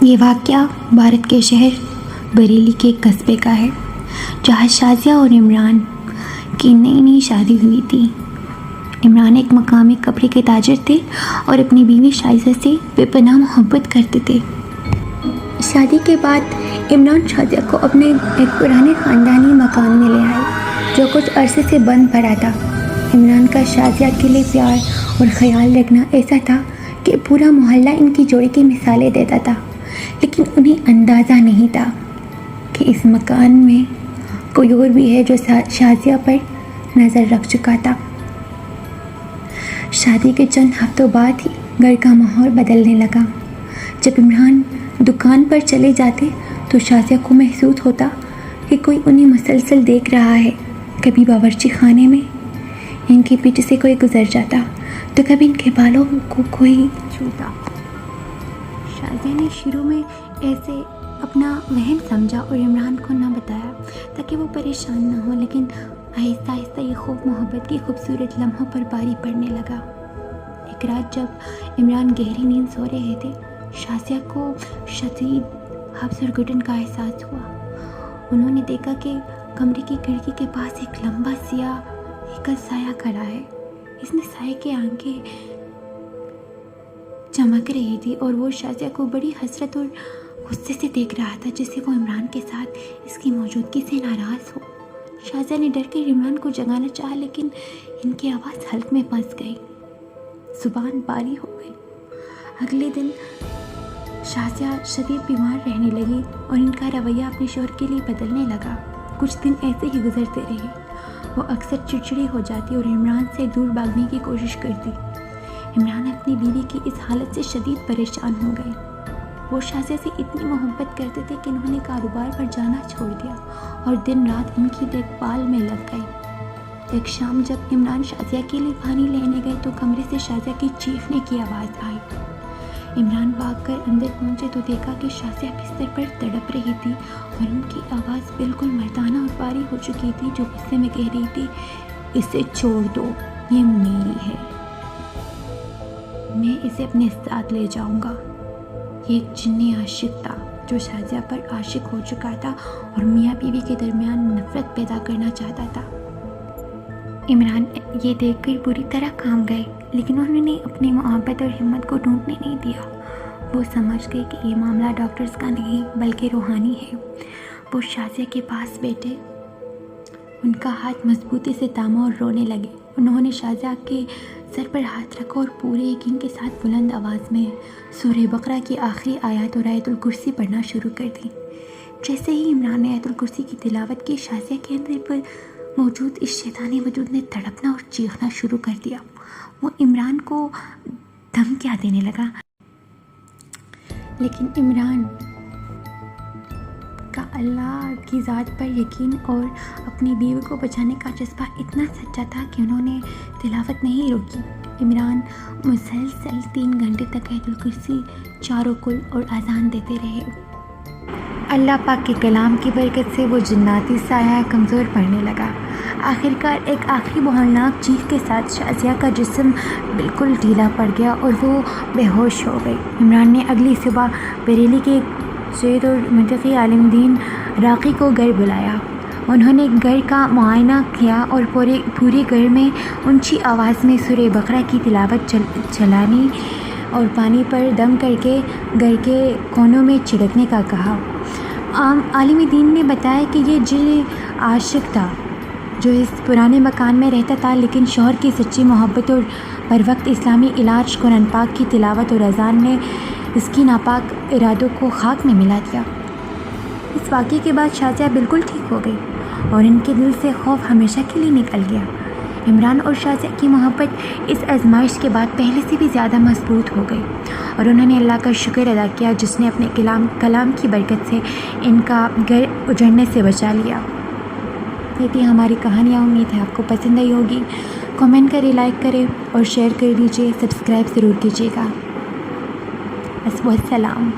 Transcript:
یہ واقعہ بھارت کے شہر بریلی کے ایک قصبے کا ہے جہاں شازیہ اور عمران کی نئی شادی ہوئی تھی۔ عمران ایک مقامی کپڑے کے تاجر تھے اور اپنی بیوی شائزہ سے بے پناہ محبت کرتے تھے۔ شادی کے بعد عمران شازیہ کو اپنے ایک پرانے خاندانی مکان میں لے آئے جو کچھ عرصے سے بند پڑا تھا۔ عمران کا شازیہ کے لیے پیار اور خیال رکھنا ایسا تھا کہ پورا محلہ ان کی جوڑی کی مثالیں دیتا تھا، لیکن انہیں اندازہ نہیں تھا کہ اس مکان میں کوئی اور بھی ہے جو شازیہ پر نظر رکھ چکا تھا۔ شادی کے چند ہفتوں بعد ہی گھر کا ماحول بدلنے لگا۔ جب عمران دکان پر چلے جاتے تو شازیہ کو محسوس ہوتا کہ کوئی انہیں مسلسل دیکھ رہا ہے۔ کبھی باورچی خانے میں ان کے پیچھے سے کوئی گزر جاتا تو کبھی ان کے بالوں کو کوئی چھوتا۔ شازیہ نے شروع میں ایسے اپنا وہم سمجھا اور عمران کو نہ بتایا تاکہ وہ پریشان نہ ہو، لیکن آہستہ آہستہ یہ خوب محبت کی خوبصورت لمحوں پر باری پڑنے لگا۔ ایک رات جب عمران گہری نیند سو رہے تھے، شازیہ کو شدید حبس اور گھٹن کا احساس ہوا۔ انہوں نے دیکھا کہ کمرے کی کھڑکی کے پاس ایک لمبا سیاہ ایکل سایہ کھڑا ہے۔ اس نے سائے کی آنکھیں چمک رہی تھی اور وہ شازیہ کو بڑی حسرت اور غصے سے دیکھ رہا تھا، جیسے وہ عمران کے ساتھ اس کی موجودگی سے ناراض ہو۔ شازیہ نے ڈر کر عمران کو جگانا چاہا، لیکن ان کی آواز حلق میں پھنس گئی، زبان باری ہو گئی۔ اگلے دن شازیہ شدید بیمار رہنے لگی اور ان کا رویہ اپنے شوہر کے لیے بدلنے لگا۔ کچھ دن ایسے ہی گزرتے رہے۔ وہ اکثر چڑچڑی ہو جاتی اور عمران سے دور بھاگنے کی کوشش کرتی۔ عمران اپنی بیوی کی اس حالت سے شدید پریشان ہو گئے۔ وہ شازیہ سے اتنی محبت کرتے تھے کہ انہوں نے کاروبار پر جانا چھوڑ دیا اور دن رات ان کی دیکھ بھال میں لگ گئے۔ ایک شام جب عمران شازیہ کے لیے پانی لینے گئے تو کمرے سے شازیہ کی چیخنے کی آواز آئی۔ عمران بھاگ کر اندر پہنچے تو دیکھا کہ شازیہ بستر پر تڑپ رہی تھی اور ان کی آواز بالکل مردانہ اور باری ہو چکی تھی، جو غصے میں کہہ رہی تھی، اسے چھوڑ دو، یہ میری ہے، میں اسے اپنے ساتھ لے جاؤں گا۔ یہ ایک جنی عاشق تھا جو شازیہ پر عاشق ہو چکا تھا اور میاں بیوی کے درمیان نفرت پیدا کرنا چاہتا تھا۔ عمران یہ دیکھ کر بری طرح کانپ گئے، لیکن انہوں نے اپنی محبت اور ہمت کو ٹوٹنے نہیں دیا۔ وہ سمجھ گئے کہ یہ معاملہ ڈاکٹرز کا نہیں بلکہ روحانی ہے۔ وہ شازیہ کے پاس بیٹھے، ان کا ہاتھ مضبوطی سے تھاما اور رونے لگے۔ انہوں نے شازیہ کے سر پر ہاتھ رکھا اور پورے یقین کے ساتھ بلند آواز میں سورہ بقرہ کی آخری آیات اور آیت الکرسی پڑھنا شروع کر دی۔ جیسے ہی عمران نے آیت الکرسی کی تلاوت کی، شازیہ کے اندر پر موجود اس شیطانی وجود نے تڑپنا اور چیخنا شروع کر دیا۔ وہ عمران کو دھمکیاں دینے لگا، لیکن عمران کا اللہ کی ذات پر یقین اور اپنی بیوی کو بچانے کا جذبہ اتنا سچا تھا کہ انہوں نے تلاوت نہیں روکی۔ عمران مسلسل 3 گھنٹے تک آیت الکرسی، چاروں کل اور اذان دیتے رہے۔ اللہ پاک کے کلام کی برکت سے وہ جناتی سایہ کمزور پڑنے لگا۔ آخرکار ایک آخری بہولناک چیخ کے ساتھ شازیہ کا جسم بالکل ڈھیلا پڑ گیا اور وہ بے ہوش ہو گئی۔ عمران نے اگلی صبح بریلی کے سید اور منطقی عالم دین راقی کو گھر بلایا۔ انہوں نے گھر کا معائنہ کیا اور پورے گھر میں اونچی آواز میں سورہ بقرہ کی تلاوت چلانی اور پانی پر دم کر کے گھر کے کونوں میں چھڑکنے کا کہا۔ عالم دین نے بتایا کہ یہ جن عاشق تھا جو اس پرانے مکان میں رہتا تھا، لیکن شوہر کی سچی محبت اور پر وقت اسلامی علاج قرآن پاک کی تلاوت اور اذان نے اس کی ناپاک ارادوں کو خاک میں ملا دیا۔ اس واقعے کے بعد شازیہ بالکل ٹھیک ہو گئی اور ان کے دل سے خوف ہمیشہ کے لیے نکل گیا۔ عمران اور شازیہ کی محبت اس آزمائش کے بعد پہلے سے بھی زیادہ مضبوط ہو گئی اور انہوں نے اللہ کا شکر ادا کیا جس نے اپنے کلام کی برکت سے ان کا گھر اجڑنے سے بچا لیا۔ یہ تھی ہماری کہانیاں، امید ہے آپ کو پسند آئی ہوگی۔ کمنٹ کریں، لائک کریں اور شیئر کر دیجیے، سبسکرائب ضرور کیجیے گا۔ والسلام۔